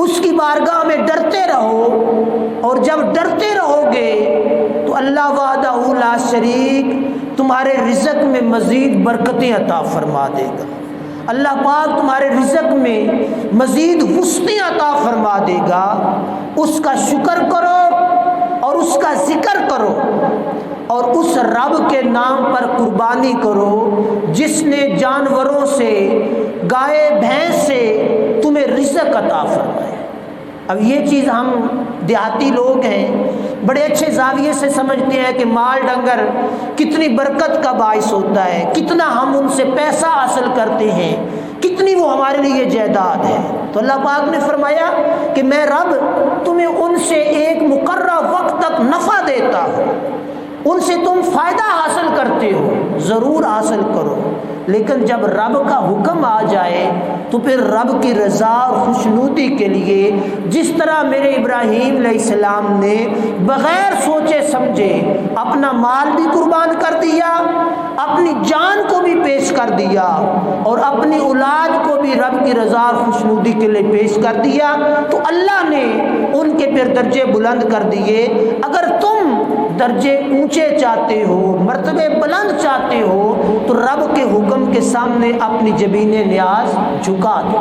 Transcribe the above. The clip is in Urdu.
اس کی بارگاہ میں ڈرتے رہو، اور جب ڈرتے رہو گے تو اللہ وحدہ لا شریک تمہارے رزق میں مزید برکتیں عطا فرما دے گا۔ اللہ پاک تمہارے رزق میں مزید وسعتیں عطا فرما دے گا۔ اس کا شکر کرو اور اس کا ذکر کرو، اور اس رب کے نام پر قربانی کرو جس نے جانوروں سے، گائے بھینس سے تمہیں رزق عطا فرمایا۔ اب یہ چیز ہم دیہاتی لوگ ہیں بڑے اچھے زاویے سے سمجھتے ہیں کہ مال ڈنگر کتنی برکت کا باعث ہوتا ہے، کتنا ہم ان سے پیسہ حاصل کرتے ہیں، کتنی وہ ہمارے لیے جائیداد ہے۔ تو اللہ پاک نے فرمایا کہ میں رب تمہیں ان سے ایک مقررہ وقت تک نفع دیتا ہوں، ان سے تم فائدہ حاصل کرتے ہو، ضرور حاصل کرو، لیکن جب رب کا حکم آ جائے تو پھر رب کی رضا اور خوشنودی کے لیے جس طرح میرے ابراہیم علیہ السلام نے بغیر سوچے سمجھے اپنا مال بھی قربان کر دیا، اپنی جان کو بھی پیش کر دیا، اور اپنی اولاد کو بھی رب کی رضا اور خوشنودی کے لیے پیش کر دیا، تو اللہ نے ان کے پھر درجے بلند کر دیے۔ اگر تم درجے اونچے چاہتے ہو، مرتبے بلند چاہتے ہو، تو رب کے حکم کے سامنے اپنی جبین نیاز جھکا دو۔